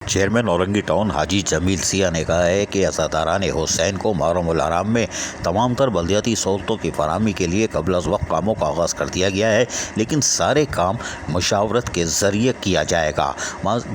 Chairman Orangi town حاجی جمیل سیاہ نے کہا ہے کہ عزاداران حسین کو محرم الحرام میں تمام تر بلدیاتی سہولتوں کی فراہمی کے لیے قبل از وقت کاموں کا آغاز کر دیا گیا ہے، لیکن سارے کام مشاورت کے ذریعے کیا جائے گا۔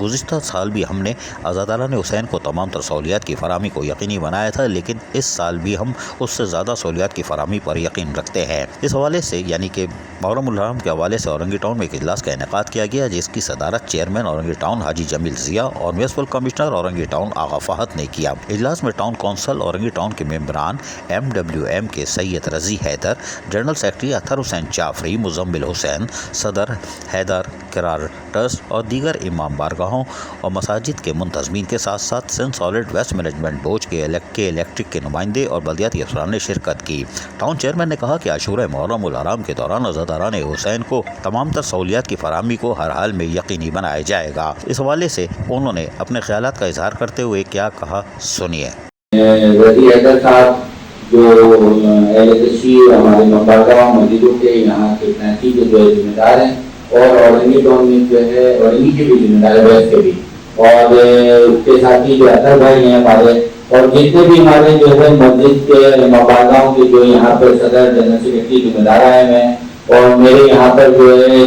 گزشتہ سال بھی ہم نے عزاداران حسین کو تمام تر سہولیات کی فراہمی کو یقینی بنایا تھا، لیکن اس سال بھی ہم اس سے زیادہ سہولیات کی فراہمی پر یقین رکھتے ہیں۔ اس حوالے سے یعنی کہ محرم الحرام کے حوالے سے اورنگی ٹاؤن میں ایک اجلاس کا انعقاد کیا گیا، جس کی صدارت چیئرمین اورنگی ٹاؤن حاجی جمیل سیاہ اور میونسپل کمشنر اورنگی ٹاؤن آغا فہد نے کیا۔ اجلاس میں ٹاؤن کونسل اورنگی ٹاؤن کے ممبران، MWM کے سید رضی حیدر، جنرل سیکرٹری اطہر حسین جعفری، مزمل حسین، صدر حیدر کرار ٹرسٹ اور دیگر امام بارگاہوں اور مساجد کے منتظمین کے ساتھ ساتھ Sindh solid waste management board K electric کے نمائندے اور بلدیاتی افسران نے شرکت کی۔ ٹاؤن چیئرمین نے کہا کہ عاشورہ محرم الحرام کے دوران عزاداران حسین کو تمام تر سہولیات کی فراہمی کو ہر حال میں یقینی بنایا جائے گا۔ اس حوالے سے انہوں نے اپنے خیالات کا اظہار کرتے ہوئے کیا کہا، سنیے۔ رضی حیدر صاحب جو اہل تشیع ہمارے مبارکہ مسجدوں کے یہاں کے تنظیم کے جو ذمہ دار ہیں، اور اورنگی ٹاؤن میں جو ہے اورنگی کے بھی ذمہ دار ویسٹ کے بھی، اور اس کے ساتھ ہی جو اطہر بھائی ہیں ہمارے، اور جتنے بھی ہمارے جو ہے مسجد کے مبارکاؤں کے جو یہاں پر صدر جنرل سیکرٹری ذمہ دار آئے ہیں، اور میرے یہاں پر جو ہے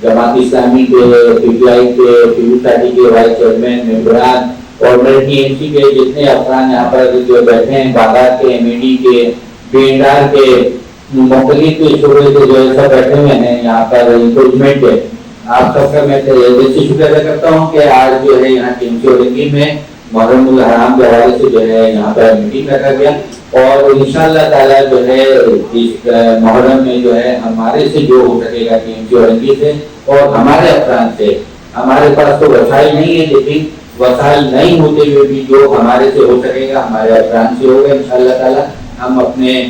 جماعت اسلامی کے PTI کے پیپلز پارٹی کے وائس چیئرمین ممبران اور میرے TMC کے جتنے افراد یہاں پر جو بیٹھے ہیں، باغات کے MED کے BNR کے مختلف شعبے سے جو ہے سب بیٹھے ہوئے ہیں یہاں پر انکریجمنٹ کے، آپ سب کا میں دل سے شکر ادا کرتا ہوں کہ آج جو ہے یہاں TMC اورنگی میں محرم الحرام کے حوالے سے جو ہے یہاں پر میٹنگ رکھا گیا، اور انشاءاللہ تعالیٰ جو ہے اس محرم میں جو ہے ہمارے سے جو ہو سکے گا TMC اورنگی سے اور ہمارے افراد سے، ہمارے پاس تو وسائل نہیں ہے، لیکن وسائل نہیں ہوتے ہوئے بھی جو ہمارے سے ہو سکے گا ہمارے افراد سے ہوگا انشاءاللہ تعالیٰ۔ ہم اپنے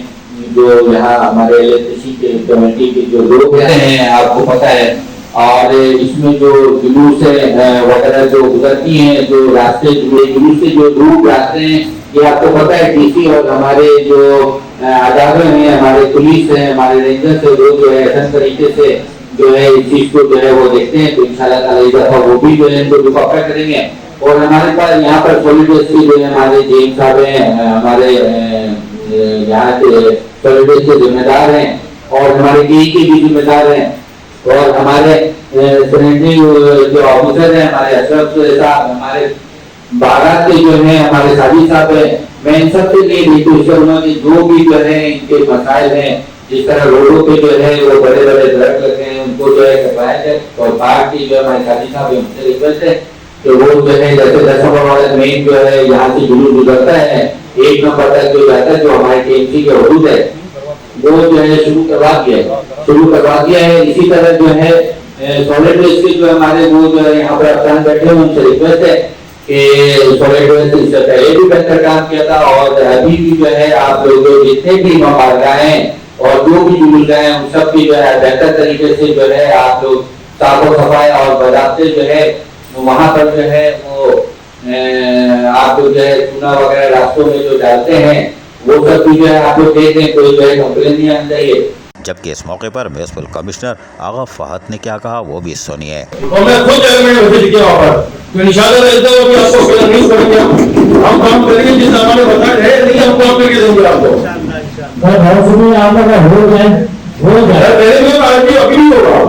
جو یہاں ہمارے الیکٹریسٹی کے کمیٹی کے جو لوگ ہیں آپ کو پتہ ہے، اور اس میں جو جلوس وغیرہ جو گزرتی ہیں، جو راستے جلوس سے جو دور راستے ہیں، یہ آپ کو پتہ ہے DC اور ہمارے جو عدالت ہیں، ہمارے پولیس ہیں، ہمارے رینجرز ہیں، وہ جو ہے احسن طریقے سے جو ہے اس چیز کو جو ہے وہ دیکھتے ہیں، تو انشاءاللہ تعالیٰ اس دفعہ وہ بھی جو ہے ان کو دفعہ کریں گے۔ اور ہمارے پاس یہاں پر سولیڈیٹی جو ہے ہمارے جیم صاحب ہیں، ہمارے یہاں کے سولیڈیٹی کے ذمہ دار ہیں، اور ہمارے DE کے بھی ذمہ دار ہیں، اور ہمارے سینیٹری جو آفیسر ہیں ہمارے اشرف صاحب، ہمارے باغات کے جو ہیں ہمارے ساجد صاحب ہیں، میں ان سب کے لیے انہوں نے جو بھی جو ہے ان کے مسائل ہیں، جس طرح روڈوں پہ جو ہے وہ بڑے بڑے درخت لگے ہیں ان کو جو ہے کفایت ہے، اور باغ کی جو ہمارے ساجد صاحب ہیں ان سے ریکویسٹ ہے کہ وہ جو ہے جیسے 10 نمبر والا مین جو ہے یہاں سے جلوس گزرتا ہے 1 نمبر تک جو جاتا ہے جو ہمارے TMC کے حدود ہے، وہ جو ہے شروع کروا دیا ہے۔ اسی طرح جو ہے سالڈ ویسٹ کے جو ہمارے وہ جو ہے یہاں پر افسران بیٹھے ہیں ان سے ریکویسٹ ہے کہ سالڈ ویسٹ اس سے پہلے بھی بہتر کام کیا تھا، اور ابھی بھی جو ہے آپ لوگ جتنے بھی مبارکاں ہیں اور جو بھی جلوس گئے ہیں ان سب کی جو ہے بہتر طریقے سے جو ہے آپ لوگ صاف و صفائی اور باضابطے جو ہے وہاں پر جو ہے وہ آپ جو ہے چونا وغیرہ راستوں میں جو ڈالتے ہیں وہ سب بھی جو ہے آپ لوگ دیکھ دیں، کوئی جو ہے کمپلین نہیں آنا چاہیے۔ جبکہ اس موقع پر میونسپل کمشنر آغا فہد نے کیا کہا وہ بھی سنیے۔ اور میں خود کیا وہاں پر تو انشاءاللہ رہتا ہوں کہ آپ کو فیل نہیں کریں گے، ہم کام کریں گے جس ہمارے بتا رہے نہیں، ہم کام کر کے دیں گے آپ کو۔ ابھی نہیں ہوگا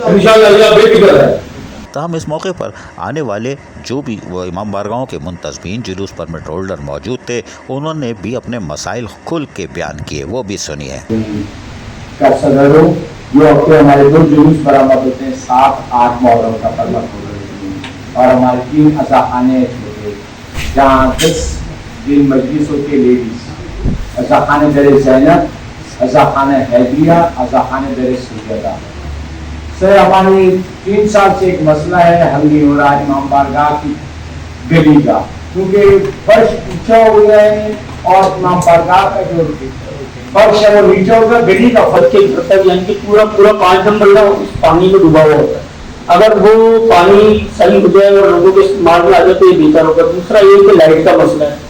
انشاءاللہ، اللہ بے فکر ہے۔ تاہم اس موقع پر آنے والے جو بھی وہ امام بارگاہوں کے منتظمین جلوس پرمٹ ہولڈر موجود تھے، انہوں نے بھی اپنے مسائل کھل کے بیان کیے، وہ بھی سنیے۔ صدروں جو ہفتے ہمارے 2 جلوس برآمد ہوتے ہیں، 7، 8 محرم کا پرمٹ ہولڈر، اور ہمارے 3 عزاخانے ہوتے ہیں جہاں 10 دن مجلس ہوتی ہے لیڈیز، عزاخانہ در زینب، عزاخانہ حیدریہ، عزاخانہ در سیدہ۔ سر ہماری 3 سال سے ایک مسئلہ ہے، حل نہیں ہو رہا ہے امام بارگاہ کی گلی کا، کیونکہ فرش اونچا ہو گیا ہے اور امام بارگاہ کا جو فرش ہے وہ نیچا ہوگا، گلی کا فرش کے تک یعنی کہ پورا 5 نمبر کا اس پانی میں ڈوبا ہوا ہوتا ہے۔ اگر وہ پانی صحیح ہو جائے اور لوگوں کے استعمال میں آ جائے تو یہ بہتر ہوگا۔ دوسرا یہ کہ لائٹ کا مسئلہ ہے،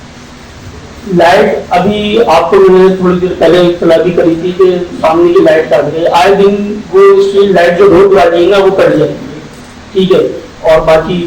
لائٹ ابھی آپ کو میں نے تھوڑی دیر پہلے اطلاع بھی کری تھی کہ سامنے کی لائٹ کٹ گئی، آئے دن وہ اسٹریٹ لائٹ جو روڈ والی ہے نا وہ کٹ جائے گی، ٹھیک ہے۔ اور باقی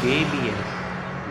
KBS